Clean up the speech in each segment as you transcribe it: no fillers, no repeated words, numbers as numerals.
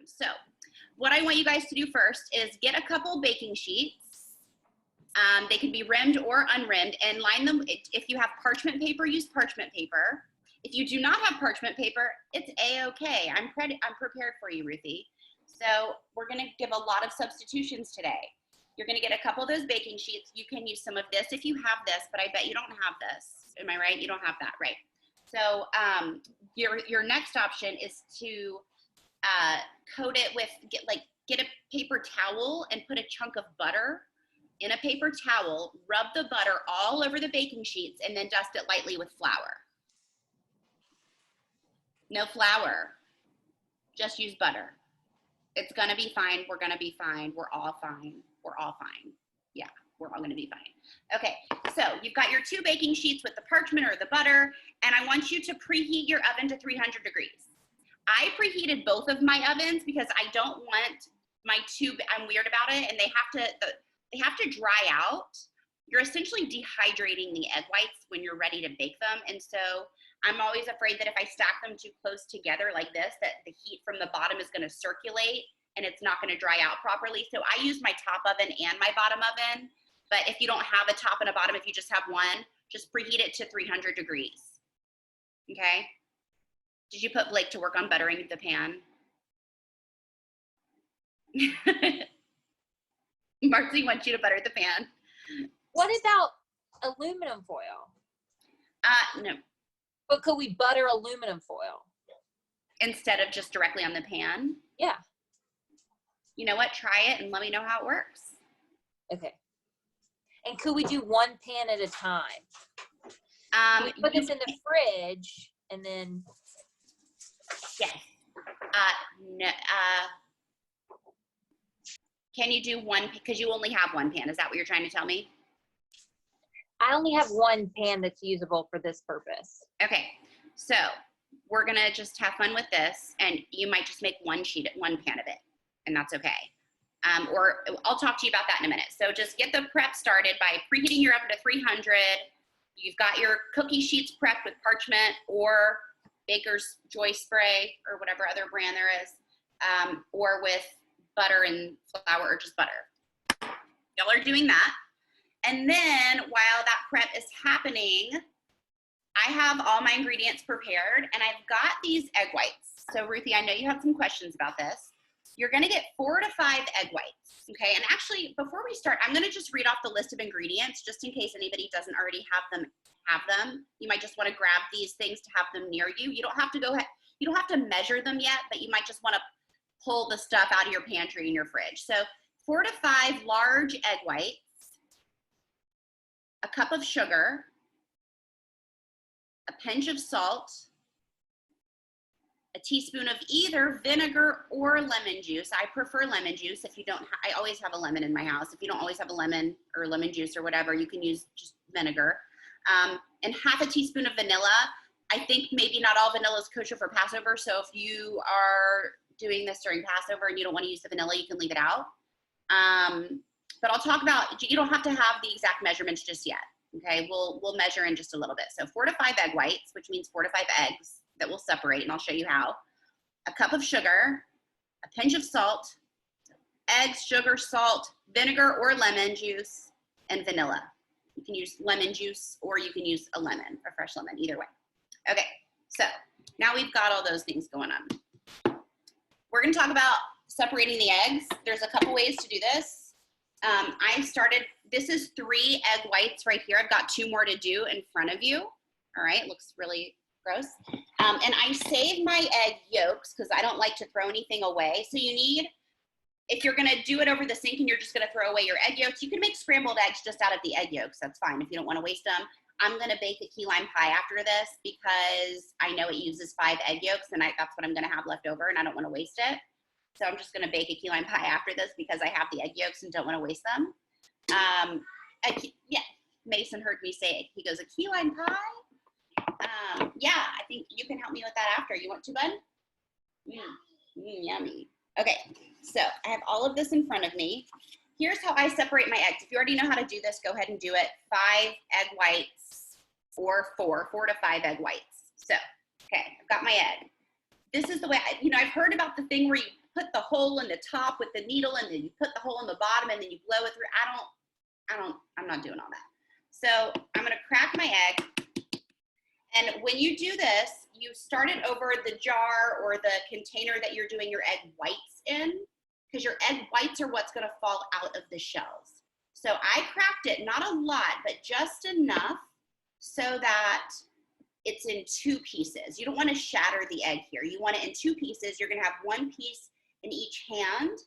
So what I want you guys to do first is get a couple baking sheets. They can be rimmed or unrimmed, and line them. If you have parchment paper, use parchment paper. If you do not have parchment paper, it's a-okay. I'm prepared for you, Ruthie. So we're gonna give a lot of substitutions today. You're gonna get a couple of those baking sheets. You can use some of this if you have this, but I bet you don't have this. Am I right? You don't have that, right? So your next option is to coat it with, get a paper towel and put a chunk of butter in a paper towel, rub the butter all over the baking sheets, and then dust it lightly with flour. No flour, just use butter. It's gonna be fine, we're gonna be fine, we're all fine, we're all fine. Yeah, we're all gonna be fine. Okay, so you've got your 2 baking sheets with the parchment or the butter, and I want you to preheat your oven to 300 degrees. I preheated both of my ovens because I don't want my 2, I'm weird about it, and they have to dry out. You're essentially dehydrating the egg whites when you're ready to bake them, and so I'm always afraid that if I stack them too close together like this, that the heat from the bottom is gonna circulate and it's not gonna dry out properly. So I use my top oven and my bottom oven, but if you don't have a top and a bottom, if you just have one, just preheat it to 300 degrees, okay? Did you put Blake to work on buttering the pan? Marcy wants you to butter the pan. What about aluminum foil? No. But could we butter aluminum foil? Instead of just directly on the pan? Yeah. You know what? Try it and let me know how it works. Okay. And could we do 1 pan at a time? We put this in the fridge and then. Yes. No, can you do 1, because you only have 1 pan? Is that what you're trying to tell me? I only have 1 pan that's usable for this purpose. Okay, so we're gonna just have fun with this, and you might just make 1 pan of it, and that's okay. Or I'll talk to you about that in a minute. So just get the prep started by preheating your oven to 300. You've got your cookie sheets prepped with parchment or Baker's Joy spray or whatever other brand there is, or with butter and flour or just butter. Y'all are doing that. And then while that prep is happening, I have all my ingredients prepared and I've got these egg whites. So Ruthie, I know you have some questions about this. You're gonna get 4 to 5 egg whites, okay? And actually, before we start, I'm gonna just read off the list of ingredients just in case anybody doesn't already have them. You might just wanna grab these things to have them near you. You don't have to you don't have to measure them yet, but you might just wanna pull the stuff out of your pantry in your fridge. So 4 to 5 large egg whites, a cup of sugar, a pinch of salt, a teaspoon of either vinegar or lemon juice. I prefer lemon juice. If you don't, I always have a lemon in my house. If you don't always have a lemon or lemon juice or whatever, you can use just vinegar. And half a teaspoon of vanilla. I think maybe not all vanilla is kosher for Passover, so if you are doing this during Passover and you don't want to use the vanilla, you can leave it out. But I'll talk about, you don't have to have the exact measurements just yet, okay? We'll measure in just a little bit. So 4 to 5 egg whites, which means 4 to 5 eggs that will separate, and I'll show you how. A cup of sugar, a pinch of salt, eggs, sugar, salt, vinegar or lemon juice, and vanilla. You can use lemon juice or you can use a lemon, a fresh lemon, either way. Okay, so now we've got all those things going on. We're gonna talk about separating the eggs. There's a couple ways to do this. This is 3 egg whites right here. I've got 2 more to do in front of you. All right, looks really gross. And I saved my egg yolks because I don't like to throw anything away. So you need, if you're gonna do it over the sink and you're just gonna throw away your egg yolks, you can make scrambled eggs just out of the egg yolks. That's fine if you don't wanna waste them. I'm gonna bake a key lime pie after this because I know it uses 5 egg yolks and that's what I'm gonna have left over and I don't wanna waste it. So I'm just gonna bake a key lime pie after this because I have the egg yolks and don't wanna waste them. Yeah, Mason heard me say it. He goes, a key lime pie? Yeah, I think you can help me with that after. You want to, bud? Yummy. Okay, so I have all of this in front of me. Here's how I separate my eggs. If you already know how to do this, go ahead and do it. 5 egg whites or 4 to 5 egg whites. So, okay, I've got my egg. This is the way, I've heard about the thing where you put put the hole in the top with the needle and then you put the hole in the bottom and then you blow it through. I'm not doing all that. So I'm gonna crack my egg. And when you do this, you start it over the jar or the container that you're doing your egg whites in, because your egg whites are what's gonna fall out of the shells. So I cracked it, not a lot, but just enough so that it's in 2 pieces. You don't wanna shatter the egg here. You want it in 2 pieces. You're gonna have 1 piece in each hand,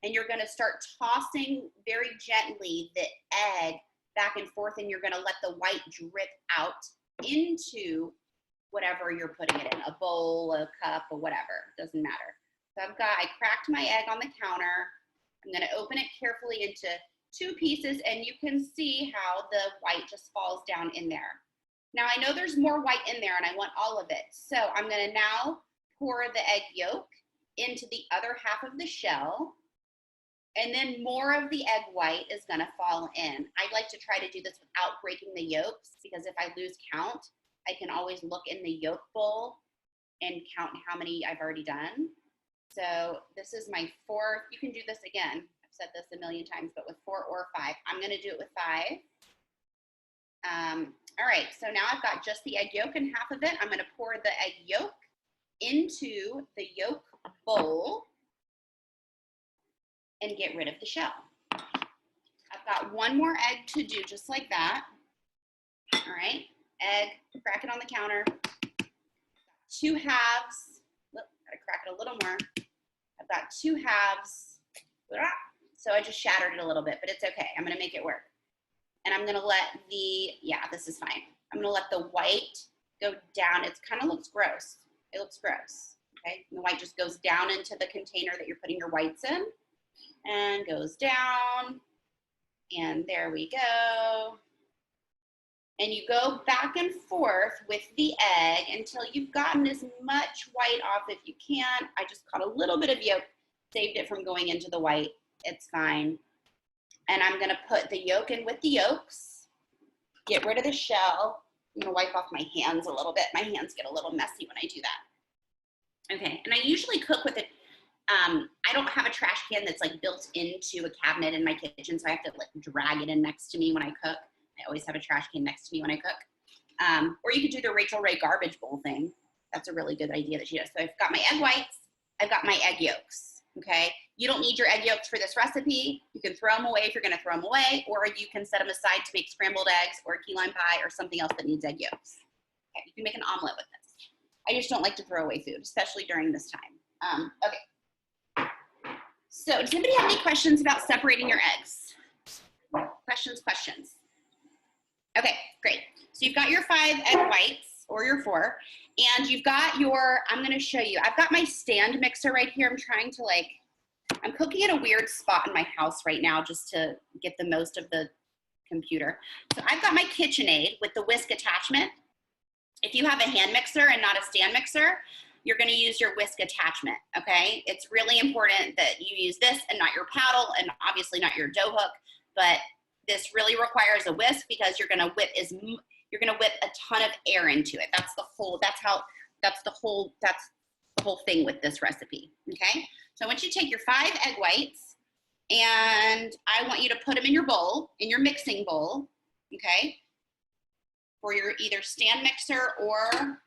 and you're gonna start tossing very gently the egg back and forth, and you're gonna let the white drip out into whatever you're putting it in, a bowl, a cup, or whatever, doesn't matter. So I cracked my egg on the counter. I'm gonna open it carefully into 2 pieces, and you can see how the white just falls down in there. Now I know there's more white in there and I want all of it. So I'm gonna now pour the egg yolk into the other half of the shell, and then more of the egg white is gonna fall in. I like to try to do this without breaking the yolks, because if I lose count, I can always look in the yolk bowl and count how many I've already done. So this is my 4th. You can do this again. I've said this a million times, but with 4 or 5. I'm gonna do it with 5. All right, so now I've got just the egg yolk and half of it. I'm gonna pour the egg yolk into the yolk bowl and get rid of the shell. I've got 1 more egg to do just like that. All right, egg, crack it on the counter. 2 halves. Look, gotta crack it a little more. I've got 2 halves. So I just shattered it a little bit, but it's okay. I'm gonna make it work. And I'm gonna let this is fine. I'm gonna let the white go down. It kind of looks gross. It looks gross, okay? And the white just goes down into the container that you're putting your whites in, and goes down, and there we go. And you go back and forth with the egg until you've gotten as much white off if you can. I just caught a little bit of yolk, saved it from going into the white. It's fine. And I'm gonna put the yolk in with the yolks, get rid of the shell. I'm gonna wipe off my hands a little bit. My hands get a little messy when I do that. Okay, and I usually cook with it. I don't have a trash can that's like built into a cabinet in my kitchen, so I have to like drag it in next to me when I cook. I always have a trash can next to me when I cook. Or you could do the Rachel Ray garbage bowl thing. That's a really good idea that she does. So I've got my egg whites, I've got my egg yolks, okay? You don't need your egg yolks for this recipe. You can throw them away if you're gonna throw them away, or you can set them aside to make scrambled eggs or key lime pie or something else that needs egg yolks. Okay, you can make an omelet with this. I just don't like to throw away food, especially during this time. Okay. So does anybody have any questions about separating your eggs? Questions? Okay, great. So you've got your 5 egg whites, or your 4, and you've got your, I'm gonna show you, I've got my stand mixer right here. I'm trying to I'm cooking at a weird spot in my house right now just to get the most of the computer. So I've got my KitchenAid with the whisk attachment. If you have a hand mixer and not a stand mixer, you're gonna use your whisk attachment, okay? It's really important that you use this and not your paddle, and obviously not your dough hook, but this really requires a whisk because you're gonna whip a ton of air into it. That's the whole thing with this recipe, okay? So I want you to take your 5 egg whites, and I want you to put them in your bowl, in your mixing bowl, okay? For your either stand mixer or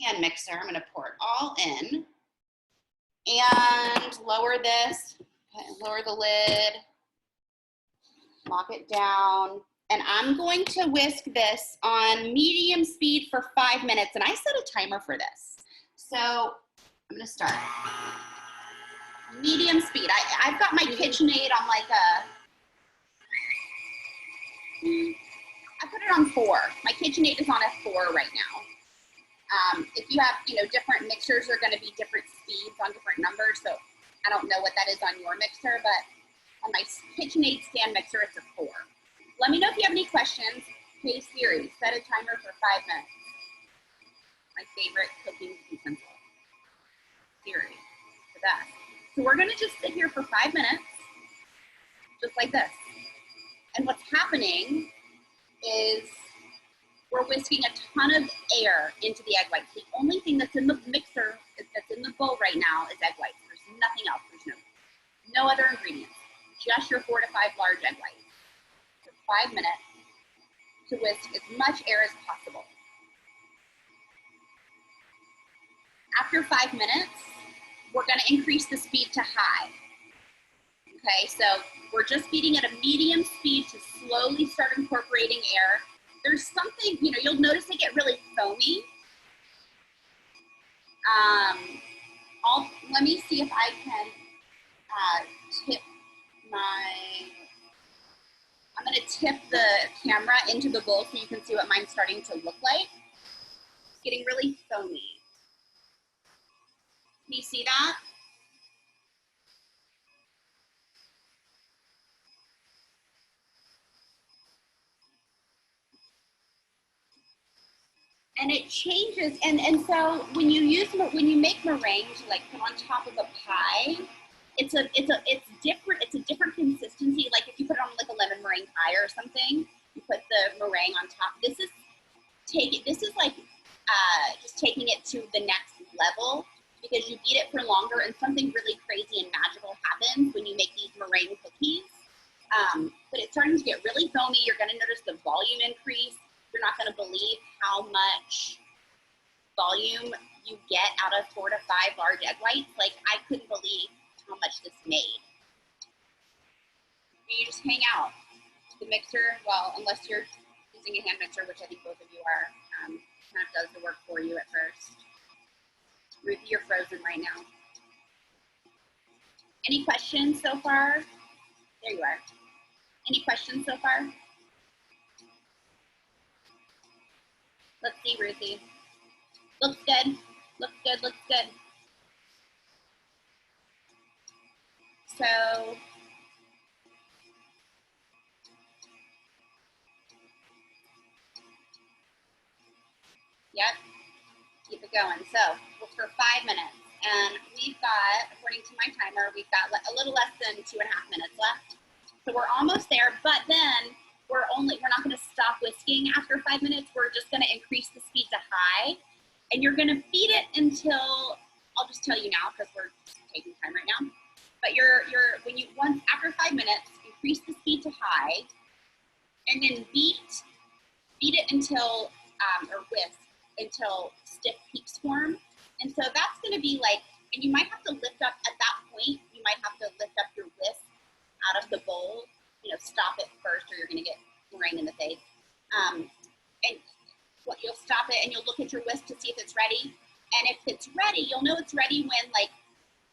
hand mixer. I'm gonna pour it all in and lower this, okay, lower the lid, lock it down. And I'm going to whisk this on medium speed for 5 minutes. And I set a timer for this. So I'm gonna start. Medium speed. I've got my KitchenAid on I put it on 4. My KitchenAid is on a 4 right now. If you have, different mixers are gonna be different speeds on different numbers. So I don't know what that is on your mixer, but on my KitchenAid stand mixer, it's a 4. Let me know if you have any questions. Hey Siri, set a timer for 5 minutes. My favorite cooking utensil. Siri, the best. So we're gonna just sit here for 5 minutes, just like this. And what's happening is we're whisking a ton of air into the egg whites. The only thing that's in the mixer, that's in the bowl right now, is egg whites. There's nothing else. There's no other ingredients. Just your 4 to 5 large egg whites for 5 minutes to whisk as much air as possible. After 5 minutes, we're going to increase the speed to high. Okay, so we're just beating at a medium speed to slowly start incorporating air. There's something, you know, you'll notice they get really foamy. Let me see if I can tip I'm going to tip the camera into the bowl so you can see what mine's starting to look like. It's getting really foamy. Can you see that? And it changes, and so when you make meringues, like put on top of a pie, it's a different consistency. Like if you put it on like a lemon meringue pie or something, you put the meringue on top. This is like just taking it to the next level because you beat it for longer, and something really crazy and magical happens when you make these meringue cookies. But it's starting to get really foamy. You're going to notice the volume increase. You're not going to believe how much volume you get out of 4 to 5 large egg whites. Like, I couldn't believe how much this made. And you just hang out. The mixer, well, unless you're using a hand mixer, which I think both of you are, kind of does the work for you at first. Ruthie, you're frozen right now. Any questions so far? There you are. Any questions so far? Let's see, Ruthie. Looks good. Looks good. Looks good. So, yep. Keep it going. So, for 5 minutes. And we've got, according to my timer, we've got a little less than 2.5 minutes left. So we're almost there, but then we're not going to stop whisking after 5 minutes. We're just going to increase the speed to high, and you're going to feed it until, I'll just tell you now because we're taking time right now. But after 5 minutes, increase the speed to high, and then beat it until or whisk until stiff peaks form. And so that's going to be like, and you might have to lift up at that point. You might have to lift up your whisk out of the bowl, stop it first or you're going to get meringue in the face. And you'll stop it and you'll look at your whisk to see if it's ready. And if it's ready, you'll know it's ready when like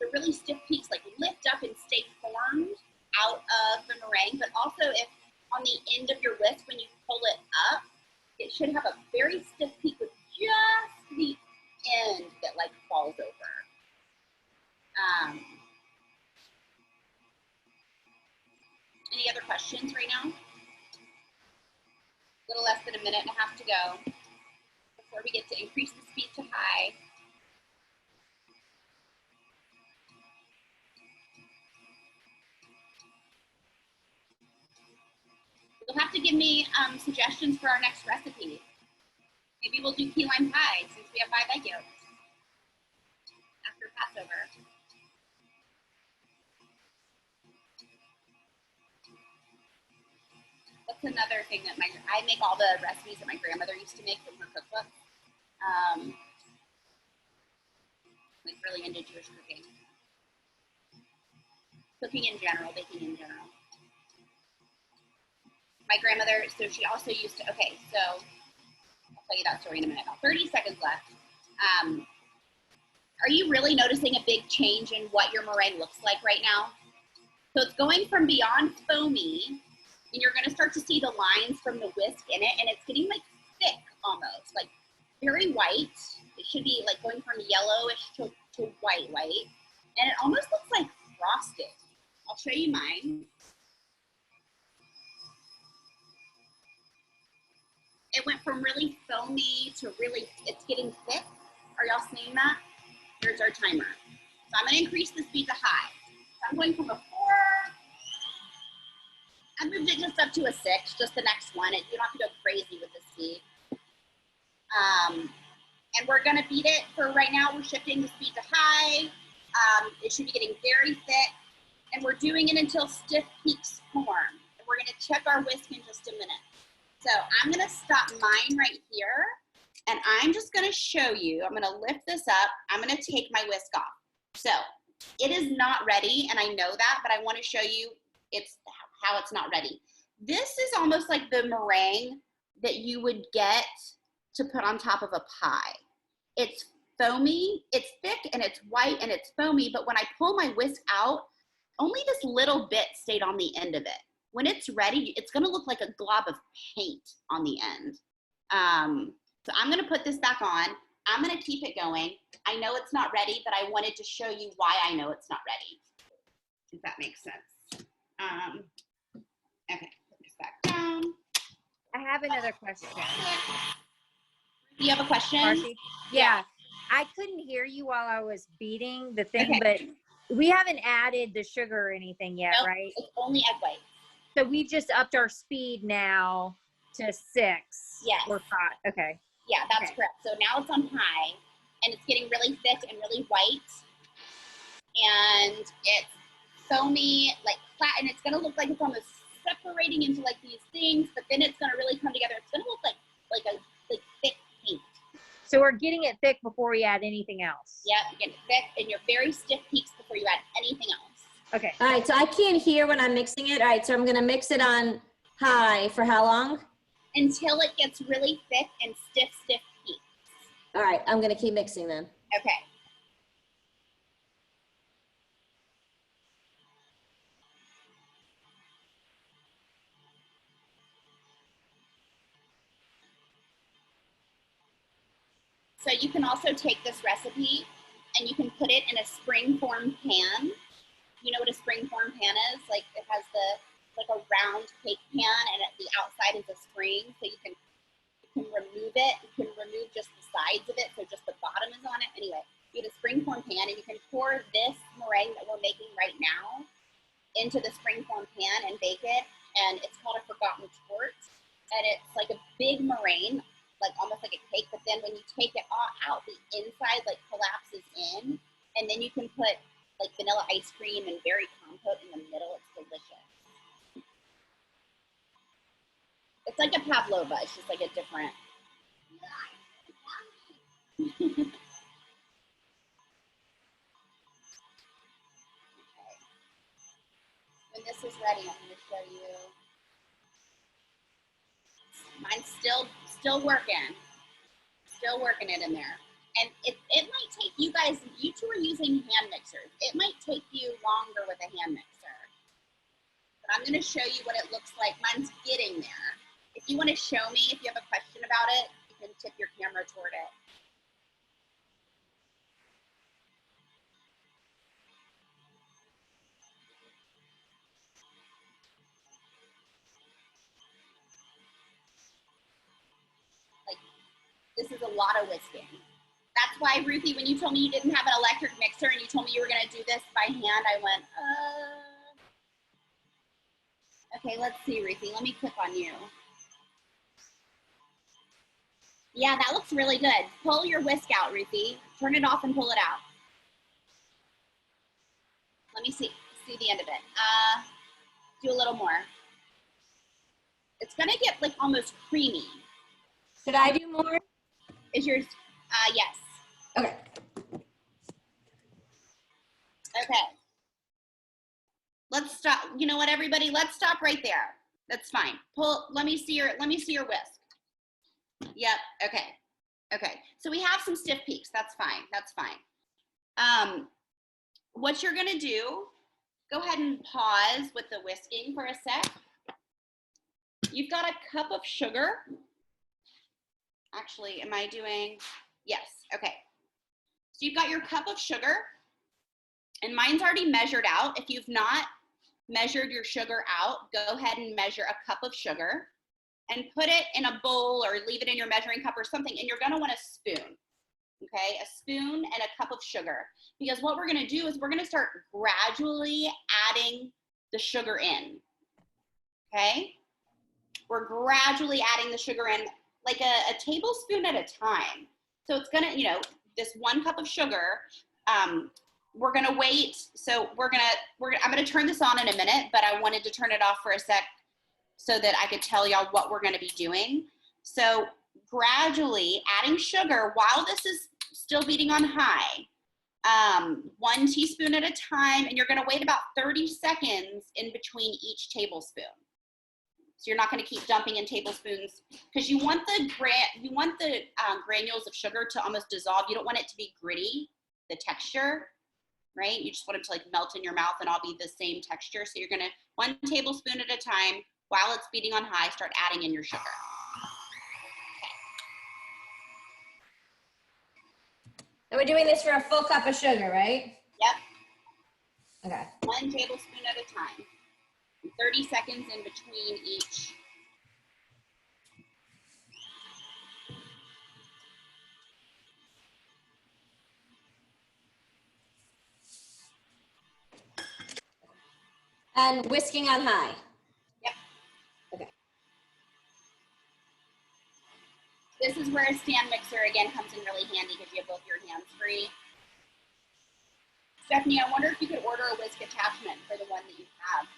the really stiff peaks like lift up and stay formed out of the meringue. But also if on the end of your whisk, when you pull it up, it should have a very stiff peak with just the end that like falls over. Any other questions right now? A little less than 1.5 minutes to go before we get to increase the speed to high. You'll have to give me suggestions for our next recipe. Maybe we'll do key lime pie since we have 5 egg yolks after Passover. That's another thing that I make all the recipes that my grandmother used to make from her cookbook. Like really into Jewish cooking. Cooking in general, baking in general. My grandmother, so she also used to, okay, so I'll tell you that story in a minute. About 30 seconds left. Are you really noticing a big change in what your meringue looks like right now? So it's going from beyond foamy, and you're going to start to see the lines from the whisk in it, and it's getting like thick almost, like very white. It should be like going from yellowish to white, and it almost looks like frosted. I'll show you mine. It went from really foamy to really, it's getting thick. Are y'all seeing that? Here's our timer. So I'm going to increase the speed to high. So I'm going from a 4. I moved it just up to a 6, just the next one. You don't have to go crazy with the speed. And we're going to beat it for right now. We're shifting the speed to high. It should be getting very thick, and we're doing it until stiff peaks form. And we're gonna check our whisk in just a minute. So I'm gonna stop mine right here, and I'm just gonna show you, I'm gonna lift this up, I'm gonna take my whisk off. So it is not ready, and I know that, but I wanna show you how it's not ready. This is almost like the meringue that you would get to put on top of a pie. It's foamy, it's thick, and it's white, and it's foamy, but when I pull my whisk out, only this little bit stayed on the end of it. When it's ready, it's gonna look like a glob of paint on the end. So I'm gonna put this back on. I'm gonna keep it going. I know it's not ready, but I wanted to show you why I know it's not ready, if that makes sense. Okay, put this back down. I have another question. Do you have a question? Marcy? Yeah. I couldn't hear you while I was beating the thing, but we haven't added the sugar or anything yet, Nope, right? it's only egg white. So we just upped our speed now to 6. Yes. Or 5. Okay. Yeah, that's correct. So now it's on high, and it's getting really thick and really white, and it's foamy, like flat, and it's gonna look like it's almost separating into like these things, but then it's gonna really come together. It's gonna look like thick paint. So we're getting it thick before we add anything else. Yep, you're getting it thick, and you're very stiff peaks before you add anything else. Okay. All right, so I can't hear when I'm mixing it. All right, so I'm gonna mix it on high for how long? Until it gets really thick and stiff peaks. All right, I'm gonna keep mixing then. Okay. So you can also take this recipe and you can put it in a spring-form pan. You know what a spring-form pan is? Like it has like a round cake pan, and at the outside is a spring, so you can remove it. You can remove just the sides of it, so just the bottom is on it. Anyway, you get a spring-form pan, and you can pour this meringue that we're making right now into the spring-form pan and bake it. And it's called a forgotten torte, and it's like a big meringue, like almost like a cake, but then when you take it all out, the inside like collapses in, and then you can put like vanilla ice cream and berry compote in the middle. It's delicious. It's like a pavlova. It's just like a different. Okay. When this is ready, I'm going to show you. Mine's still working. Still working it in there. And it might take you guys, you two are using hand mixers. It might take you longer with a hand mixer. But I'm going to show you what it looks like. Mine's getting there. If you want to show me, if you have a question about it, you can tip your camera toward it. Like, this is a lot of whisking. That's why, Ruthie, when you told me you didn't have an electric mixer and you told me you were going to do this by hand, I went, Okay, let's see, Ruthie. Let me click on you. Yeah, that looks really good. Pull your whisk out, Ruthie. Turn it off and pull it out. Let me see the end of it. Do a little more. It's gonna get like almost creamy. Should I do more? Is yours? Yes. Okay. Okay. Let's stop. You know what, everybody? Let's stop right there. That's fine. Pull. Let me see your whisk. Yep. Okay. Okay. So we have some stiff peaks. That's fine. That's fine. What you're gonna do? Go ahead and pause with the whisking for a sec. You've got a cup of sugar. Actually, am I doing? Yes. Okay. So you've got your cup of sugar, and mine's already measured out. If you've not measured your sugar out, go ahead and measure a cup of sugar and put it in a bowl or leave it in your measuring cup or something, and you're gonna want a spoon, okay? A spoon and a cup of sugar, because what we're gonna do is we're gonna start gradually adding the sugar in, okay? We're gradually adding the sugar in like a tablespoon at a time. So it's gonna, you know, this 1 cup of sugar, we're gonna wait. So I'm gonna turn this on in a minute, but I wanted to turn it off for a sec so that I could tell y'all what we're gonna be doing. So gradually adding sugar while this is still beating on high, 1 teaspoon at a time, and you're gonna wait about 30 seconds in between each tablespoon. So you're not gonna keep dumping in tablespoons because you want the granules of sugar to almost dissolve. You don't want it to be gritty, the texture, right? You just want it to like melt in your mouth and all be the same texture. So you're gonna 1 tablespoon at a time while it's beating on high, start adding in your sugar. And we're doing this for a full cup of sugar, right? Yep. Okay. 1 tablespoon at a time. 30 seconds in between each. And whisking on high. Yep. Okay. This is where a stand mixer again comes in really handy because you have both your hands free. Stephanie, I wonder if you could order a whisk attachment for the one that you have.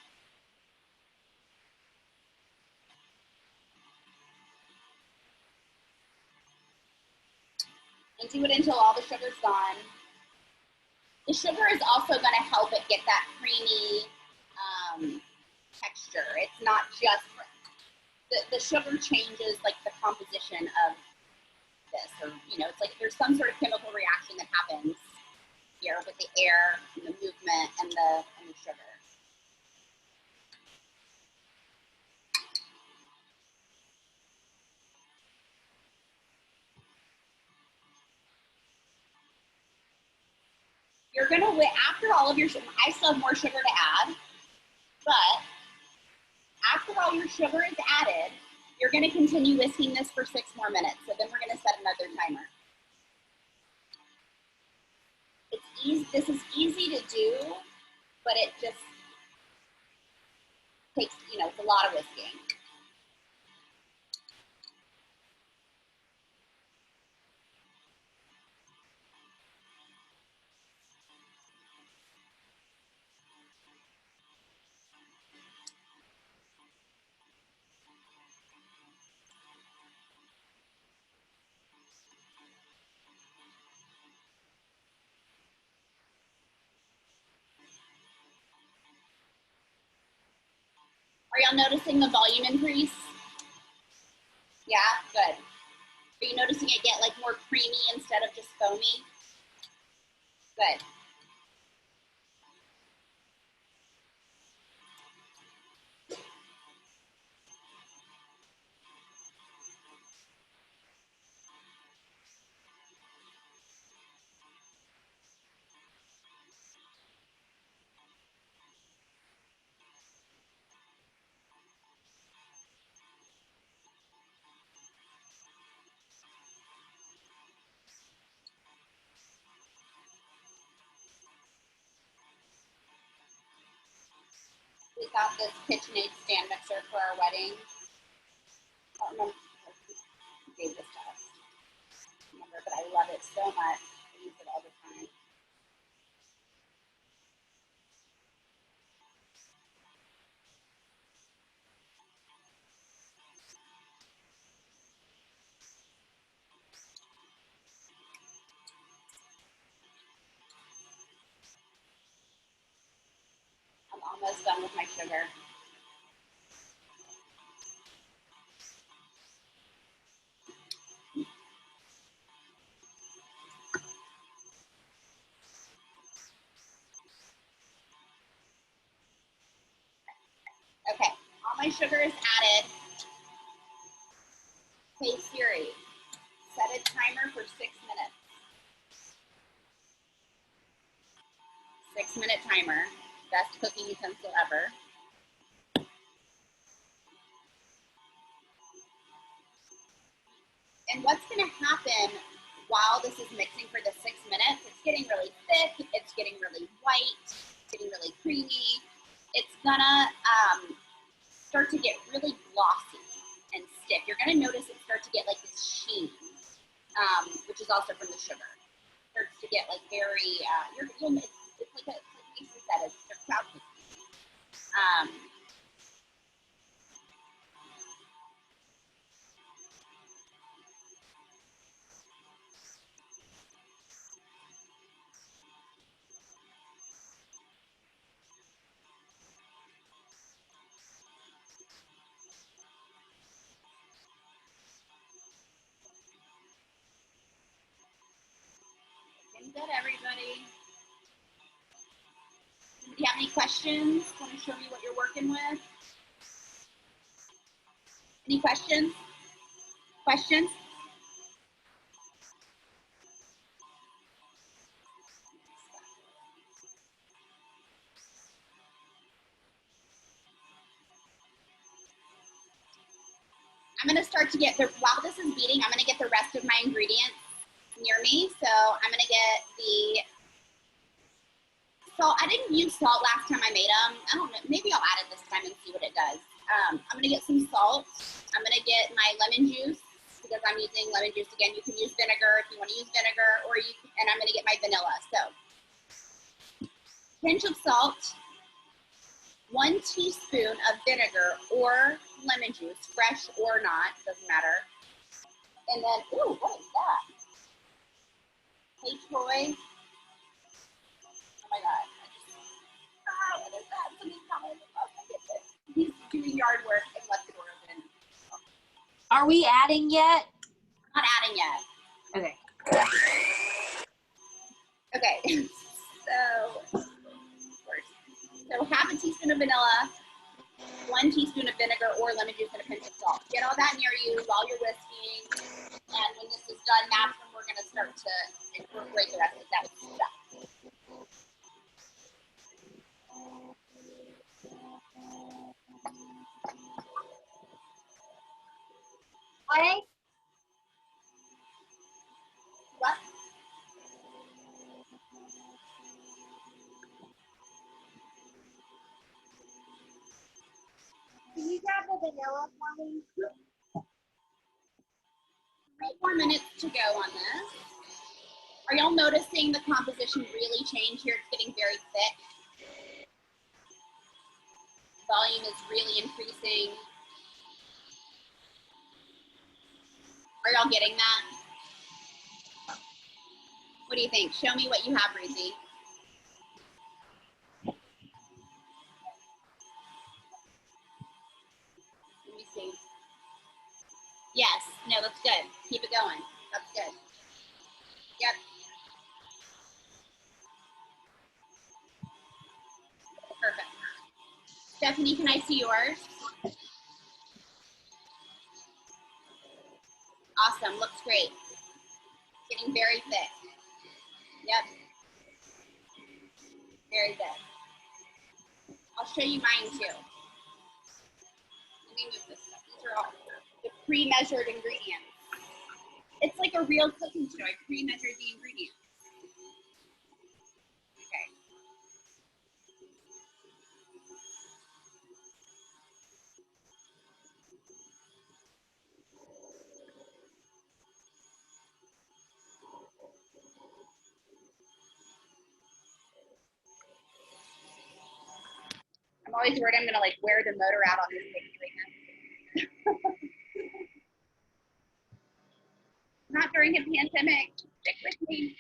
And do it until all the sugar's gone. The sugar is also going to help it get that creamy texture. It's not just, the sugar changes like the composition of this, or, you know, it's like there's some sort of chemical reaction that happens here with the air and the movement and the sugar. You're gonna wait after all of your sugar. I still have more sugar to add, but after all your sugar is added, you're gonna continue whisking this for 6 more minutes. So then we're gonna set another timer. It's easy. This is easy to do, but it just takes, you know, it's a lot of whisking. Are y'all noticing the volume increase? Yeah, good. Are you noticing it get like more creamy instead of just foamy? Good. We got this KitchenAid stand mixer for our wedding. I don't remember who gave this to us. I don't remember, but I love it so much. I use it all the time. I'm almost done with my sugar. Okay, all my sugar is added. Hey Siri, set a timer for 6 minutes. 6-minute timer, best cooking utensil ever. And what's gonna happen while this is mixing for the 6 minutes, it's getting really thick, it's getting really white, it's getting really creamy. It's gonna start to get really glossy and stiff. You're gonna notice it start to get like this sheen, which is also from the sugar. It starts to get like very, It's like Lisa said, it's a cloud cookie. Looking good, everybody. Do you have any questions? Want to show me what you're working with? Any questions? Questions? I'm going to start to get, while this is beating, I'm going to get the rest of my ingredients near me. So I'm going to get the salt. I didn't use salt last time I made them. I don't know. Maybe I'll add it this time and see what it does. I'm going to get some salt. I'm going to get my lemon juice because I'm using lemon juice again. You can use vinegar if you want to use vinegar, and I'm going to get my vanilla. So, pinch of salt, 1 teaspoon of vinegar or lemon juice, fresh or not, doesn't matter. And then, ooh, what is that? Hey, Troy. Oh my God. What is that? Somebody's coming. Oh my goodness. He's doing yard work and left the door open. Are we adding yet? Not adding yet. Okay. Okay. So half a teaspoon of vanilla, 1 teaspoon of vinegar or lemon juice, and a pinch of salt. Get all that near you while you're whisking. And when this is done, that's when we're going to start to incorporate the rest of that stuff. Hey, What? can you grab the vanilla for me? 3 more minutes to go on this. Are y'all noticing the composition really change here? It's getting very thick. Volume is really increasing. Are y'all getting that? What do you think? Show me what you have, Breezy. Let me see. Yes, no, that's good. Keep it going. That's good. Yep. Perfect. Stephanie, can I see yours? Awesome, looks great. Getting very thick. Yep. Very good. I'll show you mine too. Let me move this stuff. These are all the pre-measured ingredients. It's like a real cooking show. I pre-measured the ingredients. Okay. I'm always worried I'm gonna like wear the motor out on this thing doing this. Not during a pandemic. Stick with me.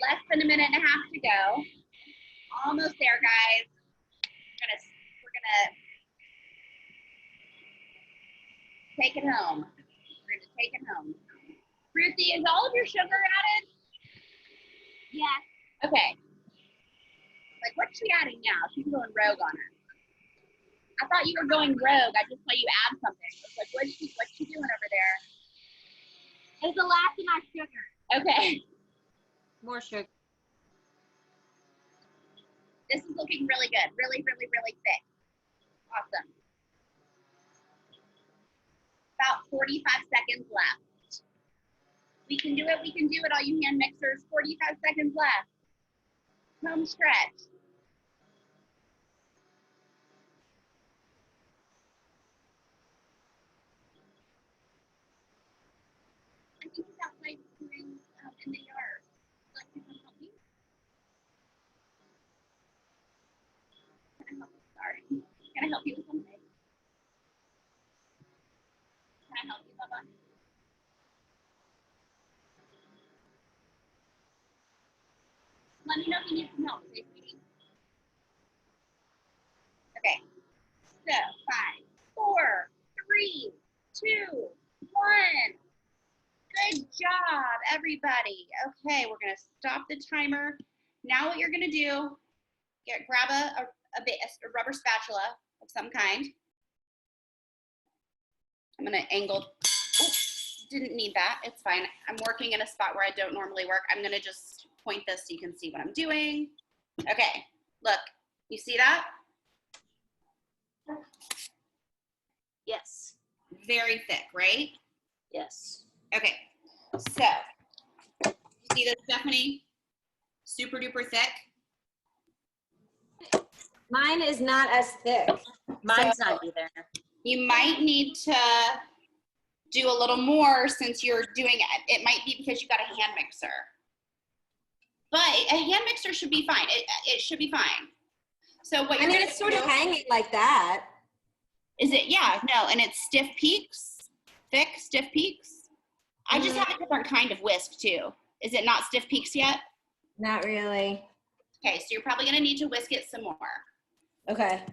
Less than a minute and a half to go. Almost there, guys. We're gonna take it home. We're gonna take it home. Ruthie, is all of your sugar added? Yeah. Okay. Like, what's she adding now? She's going rogue on her. I thought you were going rogue. I just saw you add something. I was like, what's she doing over there? It's the last of my sugar. Okay. More sugar. This is looking really good. Really, really, really thick. Awesome. About 45 seconds left. We can do it. We can do it, all you hand mixers. 45 seconds left. Home stretch. I think it's outside doing in the yard. Like, can I help you? Can I help you? Sorry. Can I help you with something? Can I help you, Bubba? Let me know if you need some help, okay, sweetie? Okay. So, 5, 4, 3, 2, 1. Good job, everybody. Okay, we're gonna stop the timer. Now what you're gonna do, grab a rubber spatula of some kind. I'm gonna angle, didn't need that, it's fine. I'm working in a spot where I don't normally work. I'm gonna just point this so you can see what I'm doing. Okay, look, you see that? Yes. Very thick, right? Yes. Okay, so, see this, Stephanie? Super duper thick. Mine is not as thick. Mine's not either. You might need to do a little more since you're doing it. It might be because you got a hand mixer. But a hand mixer should be fine. It should be fine. So what I you're mean, gonna it's sort do, of hanging like that. is it, yeah, no, and it's stiff peaks, thick, stiff peaks. I just have a different kind of whisk too. Is it not stiff peaks yet? Not really. Okay, so you're probably gonna need to whisk it some more. Okay.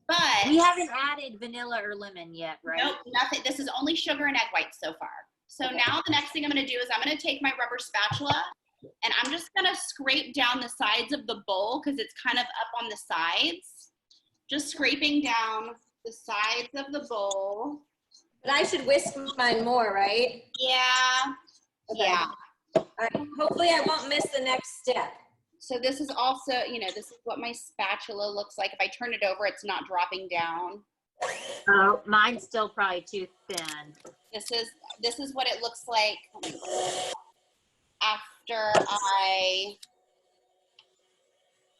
But We haven't added vanilla or lemon yet, right? nope, nothing. This is only sugar and egg whites so far. So now the next thing I'm gonna do is I'm gonna take my rubber spatula and I'm just gonna scrape down the sides of the bowl because it's kind of up on the sides. Just scraping down the sides of the bowl. But I should whisk mine more, right? Yeah, Okay. yeah. All right. Hopefully I won't miss the next step. So this is also, you know, this is what my spatula looks like. If I turn it over, it's not dropping down. Oh, mine's still probably too thin. This is what it looks like after I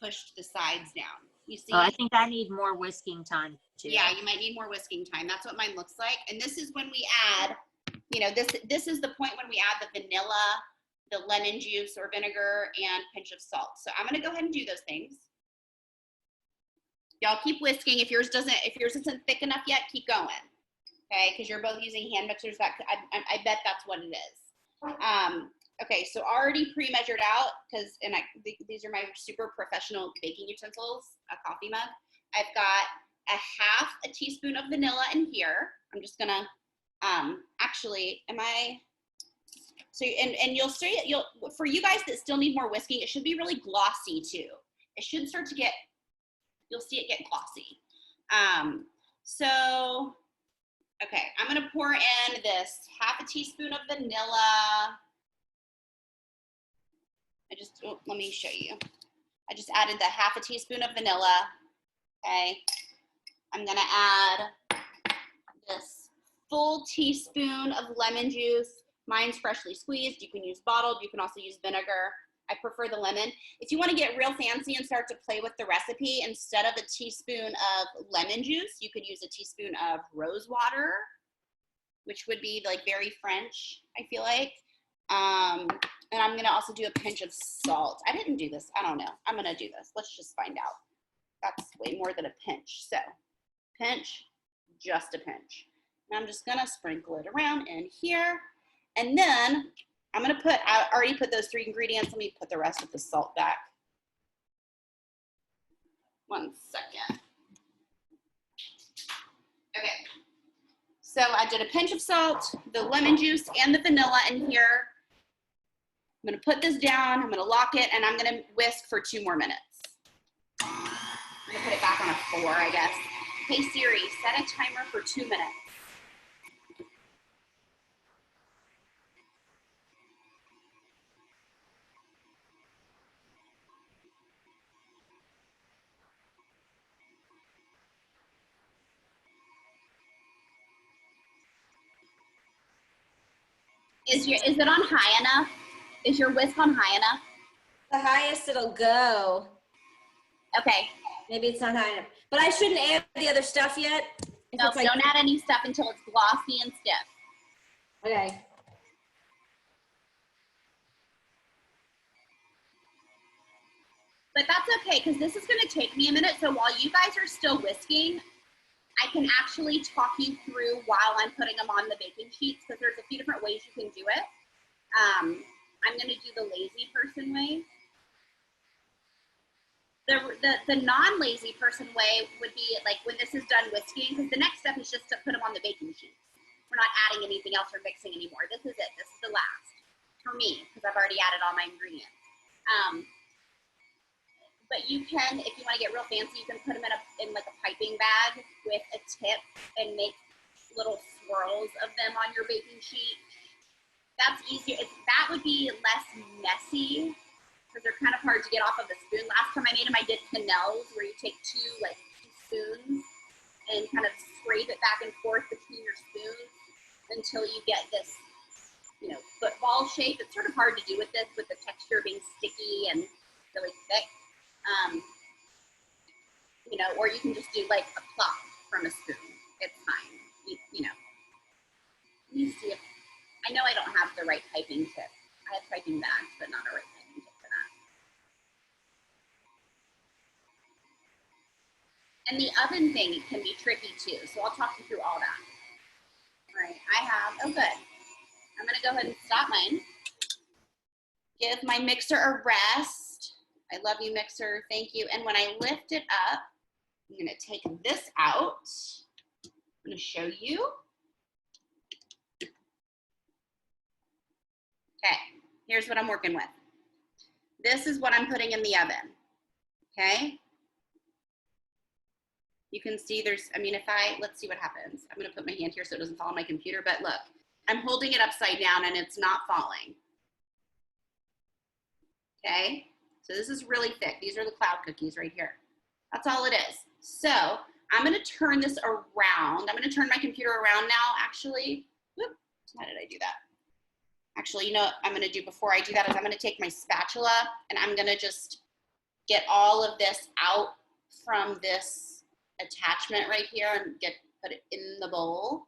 pushed the sides down. You see? Oh, I think I need more whisking time too. Yeah, you might need more whisking time. That's what mine looks like. And this is when we add, you know, this is the point when we add the vanilla, the lemon juice or vinegar, and pinch of salt. So I'm gonna go ahead and do those things. Y'all keep whisking. If yours isn't thick enough yet, keep going. Okay, because you're both using hand mixers. That I bet that's what it is. Okay, so already pre-measured out, because these are my super professional baking utensils, a coffee mug. I've got a half a teaspoon of vanilla in here. I'm just gonna, actually, so, and you'll see it, for you guys that still need more whisking, it should be really glossy too. It should start to get, you'll see it get glossy. So, okay, I'm gonna pour in this half a teaspoon of vanilla. Let me show you. I just added the half a teaspoon of vanilla, okay? I'm gonna add this full teaspoon of lemon juice. Mine's freshly squeezed. You can use bottled, you can also use vinegar. I prefer the lemon. If you wanna get real fancy and start to play with the recipe, instead of a teaspoon of lemon juice, you could use a teaspoon of rose water, which would be like very French, I feel like. And I'm gonna also do a pinch of salt. I didn't do this, I don't know. I'm gonna do this, let's just find out. That's way more than a pinch. So, pinch, just a pinch. And I'm just gonna sprinkle it around in here. And then I'm gonna I already put those 3 ingredients. Let me put the rest of the salt back. 1 second. Okay. So I did a pinch of salt, the lemon juice, and the vanilla in here. I'm gonna put this down, I'm gonna lock it, and I'm gonna whisk for 2 more minutes. I'm gonna put it back on a 4, I guess. Hey Siri, set a timer for 2 minutes. Is it on high enough? Is your whisk on high enough? The highest it'll go. Okay. Maybe it's not high enough. But I shouldn't add the other stuff yet? No, don't add any stuff until it's glossy and stiff. Okay. okay, because this is gonna take me a minute. So while you guys are still whisking, I can actually talk you through while I'm putting them on the baking sheets, because there's a few different ways you can do it. I'm gonna do the lazy person way. The non-lazy person way would be like when this is done whisking, because the next step is just to put them on the baking sheets. We're not adding anything else or mixing anymore. This is it. This is the last for me, because I've already added all my ingredients. But you can, if you want to get real fancy, you can put them in like a piping bag with a tip and make little swirls of them on your baking sheet. That's easier. That would be less messy, because they're kind of hard to get off of the spoon. Last time I made them, I did quenelles, where you take two spoons and kind of scrape it back and forth between your spoons until you get this, you know, football shape. It's sort of hard to do with this, with the texture being sticky and really thick. You know, or you can just do like a plop from a spoon. It's fine. You know. Let me see if, I know I don't have the right piping tip. I have piping bags, but not a right piping tip for that. And the oven thing can be tricky too, so I'll talk you through all that. All right, I have, oh good. I'm gonna go ahead and stop mine. Give my mixer a rest. I love you, mixer, thank you. And when I lift it up, I'm gonna take this out. I'm gonna show you. Okay, here's what I'm working with. This is what I'm putting in the oven, okay? You can see there's, I mean, let's see what happens. I'm gonna put my hand here so it doesn't fall on my computer, but look, I'm holding it upside down and it's not falling. Okay, so this is really thick. These are the cloud cookies right here. That's all it is. So I'm gonna turn this around. I'm gonna turn my computer around now, actually. Whoop, how did I do that? Actually, you know what I'm gonna do before I do that is I'm gonna take my spatula and I'm gonna just get all of this out from this attachment right here and put it in the bowl.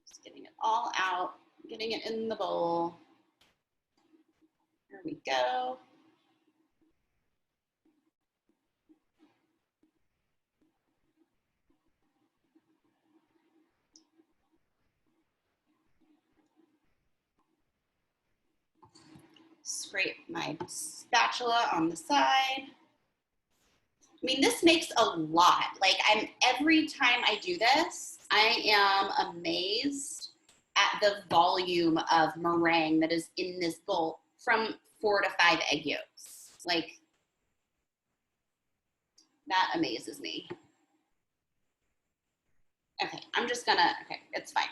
Just getting it all out, getting it in the bowl. There we go. Scrape my spatula on the side. I mean, this makes a lot. Like, every time I do this, I am amazed at the volume of meringue that is in this bowl from 4 to 5 egg yolks. Like, that amazes me. Okay, I'm just gonna, okay, it's fine.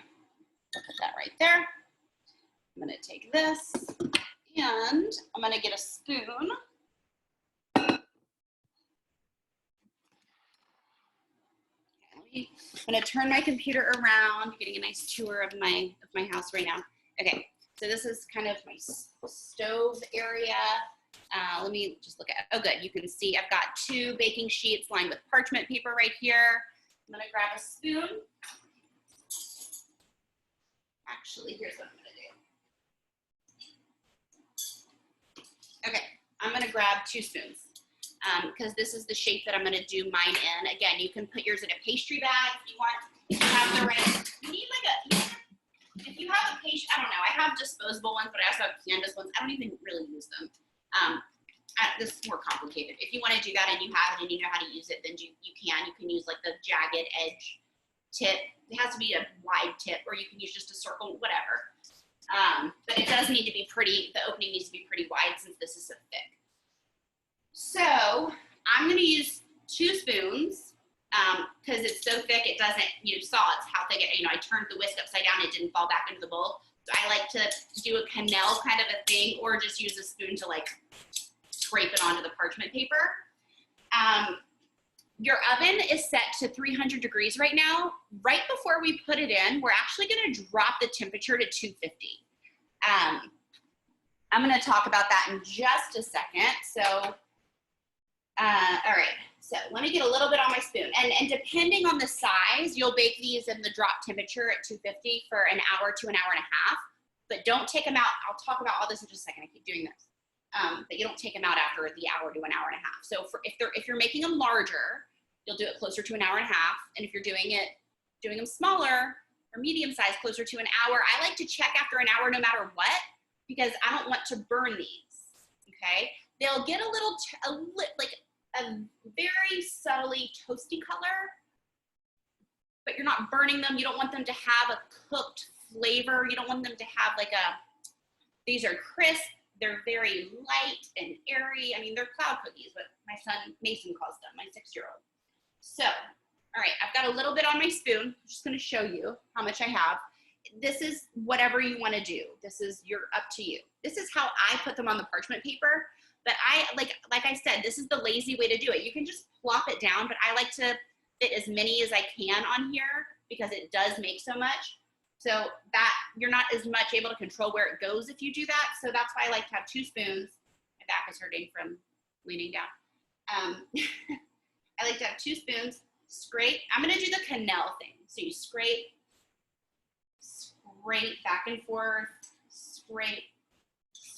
I'll put that right there. I'm gonna take this and I'm gonna get a spoon. I'm gonna turn my computer around, getting a nice tour of my house right now. Okay, so this is kind of my stove area. Let me just look at, oh good, you can see I've got 2 baking sheets lined with parchment paper right here. I'm gonna grab a spoon. Actually, here's what I'm gonna do. Okay, I'm gonna grab 2 spoons. Because this is the shape that I'm gonna do mine in. Again, you can put yours in a pastry bag if you want. If you have the right, you need like if you have a pastry, I don't know, I have disposable ones, but I also have canvas ones. I don't even really use them. This is more complicated. If you wanna do that and you have it and you know how to use it, then you can use like the jagged edge tip. It has to be a wide tip, or you can use just a circle, whatever. But it does need to be pretty, the opening needs to be pretty wide since this is so thick. So I'm gonna use 2 spoons because it's so thick it doesn't, you saw it's how thick it, you know, I turned the whisk upside down, it didn't fall back into the bowl. So I like to do a quenelle kind of a thing, or just use a spoon to like scrape it onto the parchment paper. Your oven is set to 300 degrees right now. Right before we put it in, we're actually gonna drop the temperature to 250. I'm gonna talk about that in just a second. So, all right, so let me get a little bit on my spoon. And depending on the size, you'll bake these in the drop temperature at 250 for an hour to an hour and a half, but don't take them out. I'll talk about all this in just a second. I keep doing this. but you don't take them out after the hour to an hour and a half. So if you're making them larger, you'll do it closer to an hour and a half. And if you're doing them smaller or medium size, closer to an hour, I like to check after an hour no matter what, because I don't want to burn these, okay? They'll get like a very subtly toasty color, but you're not burning them. You don't want them to have a cooked flavor. You don't want them to have like these are crisp. They're very light and airy. I mean, they're cloud cookies, but my son Mason calls them, my 6-year-old. So, all right, I've got a little bit on my spoon. I'm just gonna show you how much I have. This is whatever you wanna do. This is up to you. This is how I put them on the parchment paper, but like I said, this is the lazy way to do it. You can just plop it down, but I like to fit as many as I can on here because it does make so much. So that you're not as much able to control where it goes if you do that. So that's why I like to have 2 spoons. My back is hurting from leaning down. I like to have 2 spoons, scrape. I'm gonna do the cannelle thing. So you scrape back and forth, scrape.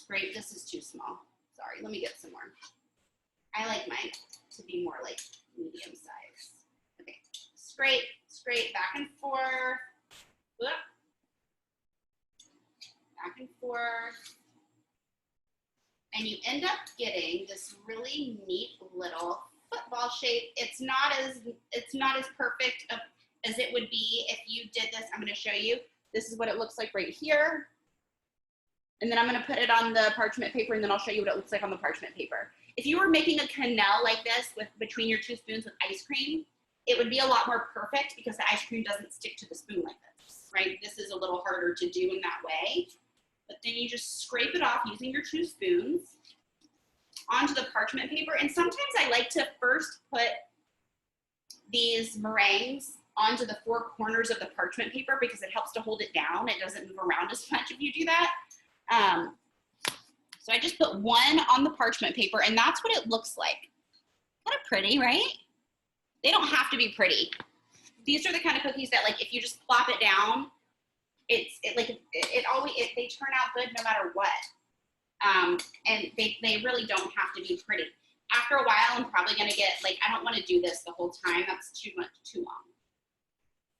This is too small. Sorry, let me get some more. I like mine to be more like medium size. Okay, scrape back and forth. Whoop. Back and forth. And you end up getting this really neat little football shape. It's not as perfect as it would be if you did this. I'm going to show you. This is what it looks like right here. And then I'm going to put it on the parchment paper, and then I'll show you what it looks like on the parchment paper. If you were making a cannelle like this between your 2 spoons with ice cream, it would be a lot more perfect because the ice cream doesn't stick to the spoon like this, right? This is a little harder to do in that way. But then you just scrape it off using your 2 spoons onto the parchment paper. And sometimes I like to first put these meringues onto the 4 corners of the parchment paper because it helps to hold it down. It doesn't move around as much if you do that. So I just put 1 on the parchment paper, and that's what it looks like. Kind of pretty, right? They don't have to be pretty. These are the kind of cookies that, like, if you just plop it down, they turn out good no matter what. And they really don't have to be pretty. After a while, I'm probably gonna get, like, I don't wanna do this the whole time. That's too long,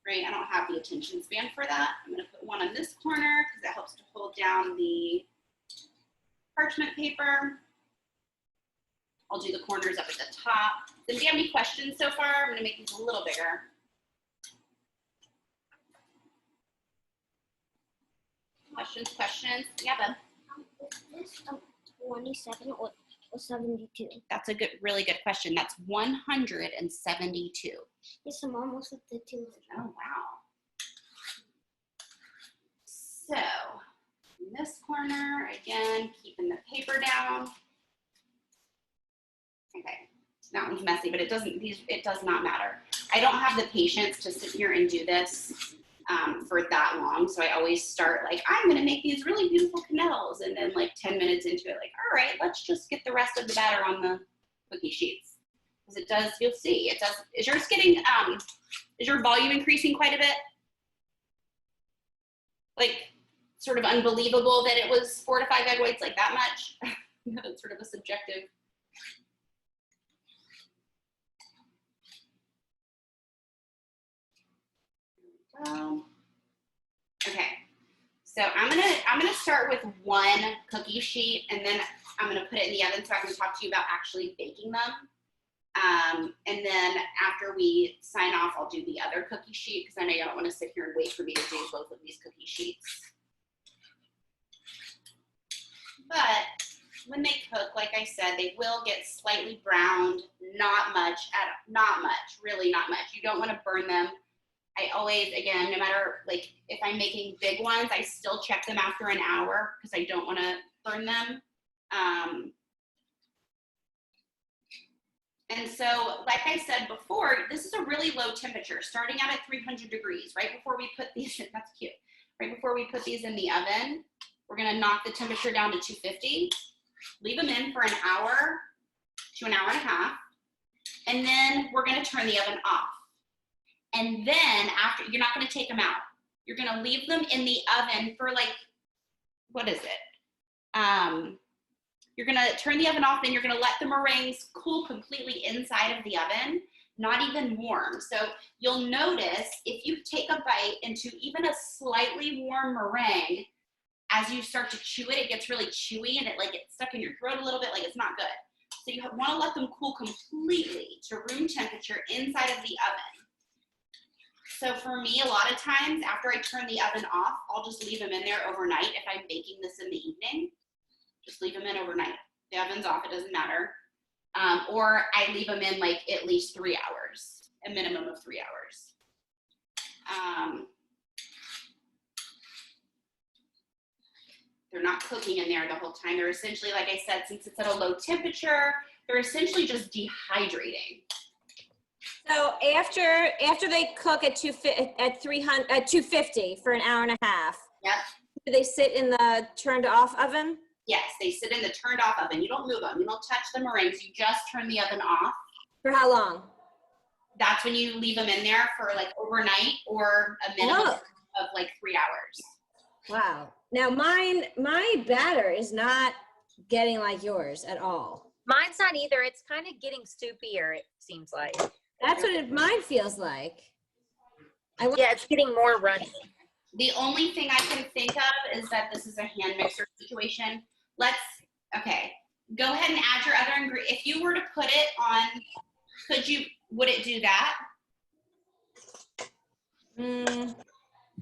right? I don't have the attention span for that. I'm gonna put 1 on this corner because that helps to hold down the parchment paper. I'll do the corners up at the top. Then do you have any questions so far? I'm gonna make these a little bigger. Questions? Yeah, bud. Is this 27 or 72? That's a really good question. That's 172. Yes, I'm almost at the 200. Oh, wow. So, in this corner, again, keeping the paper down. Okay, that one's messy, but it does not matter. I don't have the patience to sit here and do this for that long, so I always start like, I'm gonna make these really beautiful cannelles, and then like 10 minutes into it, like, all right, let's just get the rest of the batter on the cookie sheets. Because it does, you'll see, it does. Is yours getting, is your volume increasing quite a bit? Like, sort of unbelievable that it was 4 to 5 egg whites like that much? It's sort of a subjective. Okay, so I'm gonna start with 1 cookie sheet, and then I'm gonna put it in the oven so I can talk to you about actually baking them. And then after we sign off, I'll do the other cookie sheet because I know you don't want to sit here and wait for me to do both of these cookie sheets. But when they cook, like I said, they will get slightly browned, not much, really not much. You don't want to burn them. I always, again, no matter, like, if I'm making big ones, I still check them after an hour because I don't want to burn them. And so, like I said before, this is a really low temperature, starting out at 300 degrees, right before we put these, that's cute, right before we put these in the oven, we're gonna knock the temperature down to 250, leave them in for an hour to an hour and a half, and then we're gonna turn the oven off. And then after, you're not gonna take them out. You're gonna leave them in the oven for like, what is it? You're gonna turn the oven off, then you're gonna let the meringues cool completely inside of the oven, not even warm. So you'll notice if you take a bite into even a slightly warm meringue, as you start to chew it, it gets really chewy and it like gets stuck in your throat a little bit, like it's not good. So you want to let them cool completely to room temperature inside of the oven. So for me, a lot of times after I turn the oven off, I'll just leave them in there overnight. If I'm baking this in the evening, just leave them in overnight. The oven's off, it doesn't matter. Or I leave them in like at least 3 hours, a minimum of 3 hours. They're not cooking in there the whole time. They're essentially, like I said, since it's at a low temperature, they're essentially just dehydrating. So after they cook at 250 for an hour and a half, Yep. do they sit in the turned off oven? Yes, they sit in the turned off oven. You don't move them. You don't touch the meringues. You just turn the oven off. For how long? That's when you leave them in there for like overnight or a minimum of like 3 hours. Wow. Now my batter is not getting like yours at all. Mine's not either. It's kind of getting soupier, it seems like. That's what mine feels like. Yeah, it's getting more runny. The only thing I can think of is that this is a hand mixer situation. Okay, go ahead and add your other ingredient. If you were to put it on, would it do that?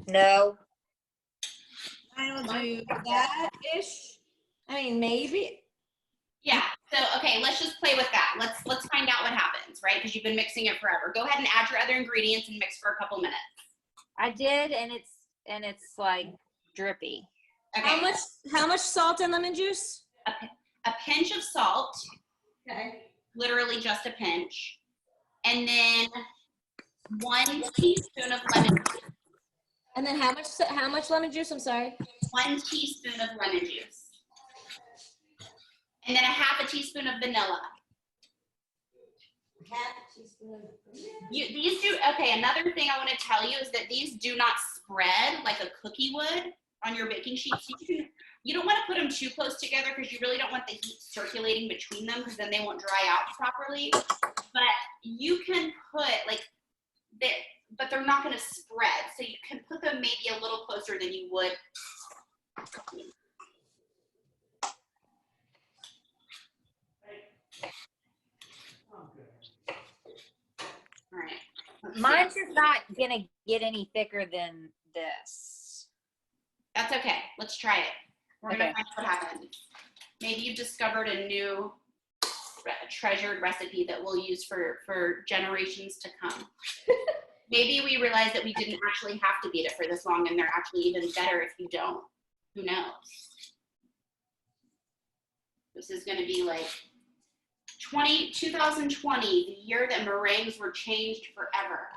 No. I'll do that-ish. I mean, maybe. Yeah, so okay, let's just play with that. Let's find out what happens, right? Because you've been mixing it forever. Go ahead and add your other ingredients and mix for a couple minutes. I did, and it's like drippy. Okay. How much salt and lemon juice? A pinch of salt. Okay. Literally just a pinch. And then 1 teaspoon of lemon juice. And then how much lemon juice? I'm sorry. 1 teaspoon of lemon juice. And then a half a teaspoon of vanilla. Okay, another thing I want to tell you is that these do not spread like a cookie would on your baking sheet. So you don't want to put them too close together because you really don't want the heat circulating between them because then they won't dry out properly. But you can put but they're not going to spread. So you can put them maybe a little closer than you would. All right. Mine's just not gonna get any thicker than this. That's okay. Let's try it. We're Okay. gonna find out what happens. Maybe you've discovered a new treasured recipe that we'll use for generations to come. Maybe we realize that we didn't actually have to beat it for this long and they're actually even better if you don't. Who knows? This is gonna be like 2020, the year that meringues were changed forever.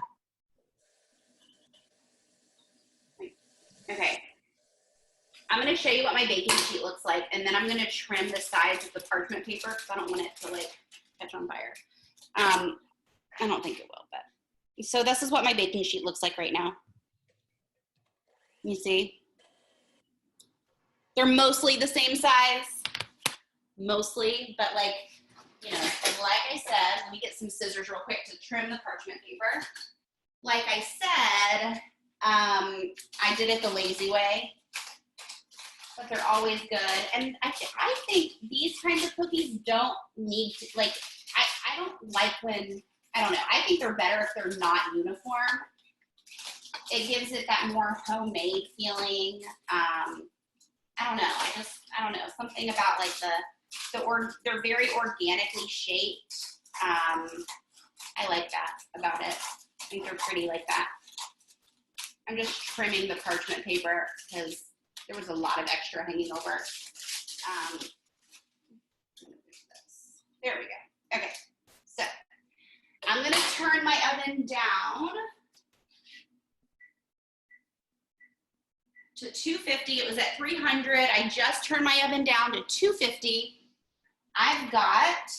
Okay. I'm going to show you what my baking sheet looks like, and then I'm going to trim the sides of the parchment paper because I don't want it to like catch on fire. I don't think it will, but so this is what my baking sheet looks like right now. You see? They're mostly the same size, mostly, but like, you know, and like I said, let me get some scissors real quick to trim the parchment paper. Like I said, I did it the lazy way, but they're always good. And I think these kinds of cookies don't need to, like, I don't like when, I don't know, I think they're better if they're not uniform. It gives it that more homemade feeling. I don't know, I don't know, something about like they're very organically shaped. I like that about it. I think they're pretty like that. I'm just trimming the parchment paper because there was a lot of extra hanging over. There we go. Okay, so I'm gonna turn my oven down to 250. It was at 300. I just turned my oven down to 250. I've got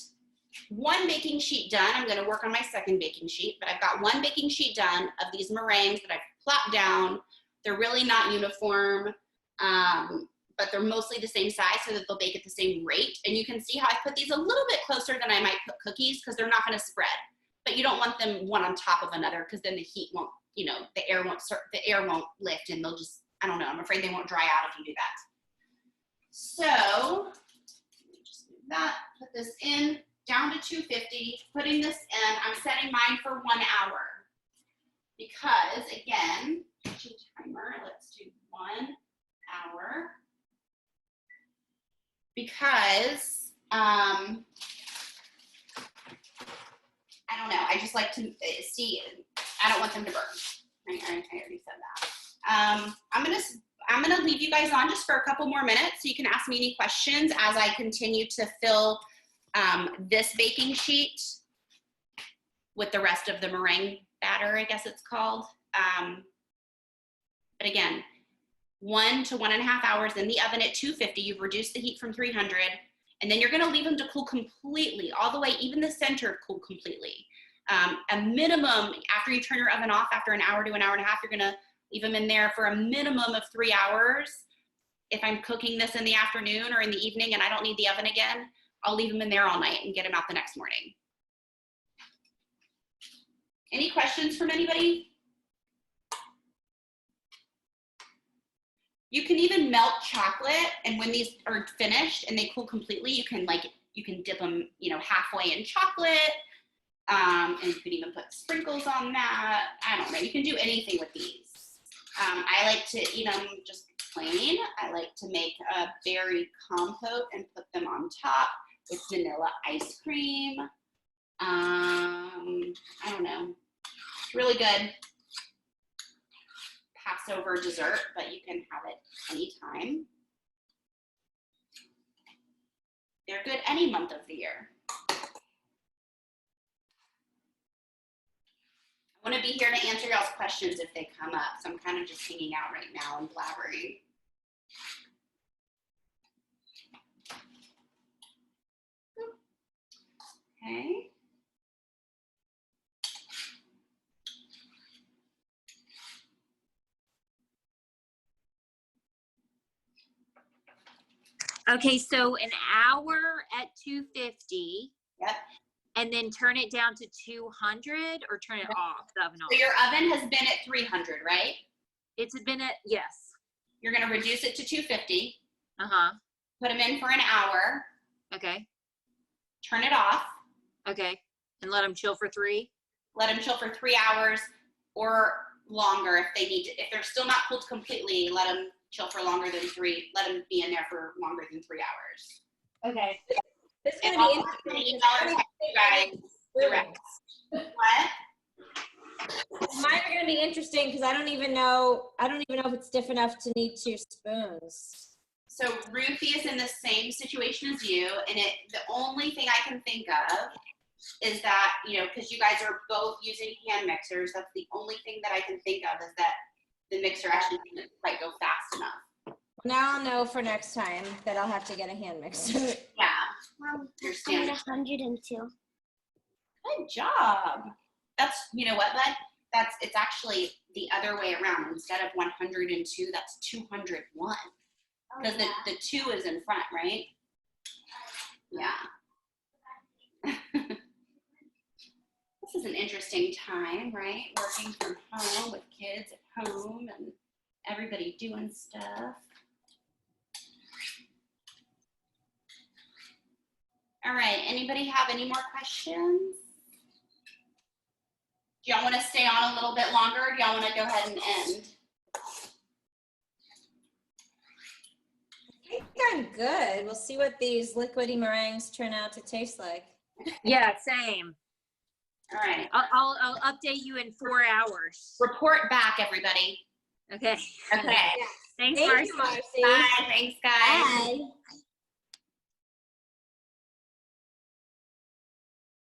1 baking sheet done. I'm gonna work on my second baking sheet, but I've got 1 baking sheet done of these meringues that I've plopped down. They're really not uniform, but they're mostly the same size so that they'll bake at the same rate. And you can see how I put these a little bit closer than I might put cookies because they're not going to spread. But you don't want them one on top of another because then the heat won't, you know, the air won't lift and they'll just, I don't know, I'm afraid they won't dry out if you do that. So, let me just move that, put this in, down to 250, putting this in, I'm setting mine for 1 hour. Because, again, timer, let's do 1 hour. Because, I don't know, I just like to see, I don't want them to burn. I already said that. I'm gonna leave you guys on just for a couple more minutes so you can ask me any questions as I continue to fill this baking sheet with the rest of the meringue batter, I guess it's called. But again, 1 to 1.5 hours in the oven at 250. You've reduced the heat from 300, and then you're gonna leave them to cool completely, all the way, even the center cool completely. A minimum, after you turn your oven off, after an hour to an hour and a half, you're gonna leave them in there for a minimum of 3 hours. If I'm cooking this in the afternoon or in the evening and I don't need the oven again, I'll leave them in there all night and get them out the next morning. Any questions from anybody? You can even melt chocolate, and when these are finished and they cool completely, you can dip them, you know, halfway in chocolate, and you can even put sprinkles on that. I don't know, you can do anything with these. I like to eat them just plain. I like to make a berry compote and put them on top with vanilla ice cream. I don't know, it's really good. Passover dessert, but you can have it anytime. They're good any month of the year. I want to be here to answer y'all's questions if they come up, so I'm kind of just hanging out right now and blabbering. Okay. Okay, so an hour at 250. Yep. And then turn it down to 200 or turn it off, the oven off? So your oven has been at 300, right? It's been at, yes. You're going to reduce it to 250. Uh-huh. Put them in for an hour. Okay. Turn it off. Okay. And let them chill for 3? Let them chill for 3 hours or longer if they need to. If they're still not cooled completely, let them chill for longer than 3. Let them be in there for longer than 3 hours. Okay. This is And gonna I'll be interesting. text you guys the rest. What? Mine are gonna be interesting because I don't even know if it's stiff enough to need 2 spoons. So Ruthie is in the same situation as you, and the only thing I can think of is that, you know, because you guys are both using hand mixers, that's the only thing that I can think of is that the mixer actually didn't quite go fast enough. Now I'll know for next time that I'll have to get a hand mixer. Yeah. I'm at 102. Good job. That's, you know what, bud? It's actually the other way around. Instead of 102, that's 201. Because the 2 is in front, right? Yeah. This is an interesting time, right? Working from home with kids at home and everybody doing stuff. All right, anybody have any more questions? Do y'all want to stay on a little bit longer, or do y'all want to go ahead and end? I think I'm good. We'll see what these liquidy meringues turn out to taste like. Yeah, same. All right. I'll update you in 4 hours. Report back, everybody. Okay. Okay. Thanks, Thank Marcy. you, Marcy. Bye. Thanks, guys. Bye.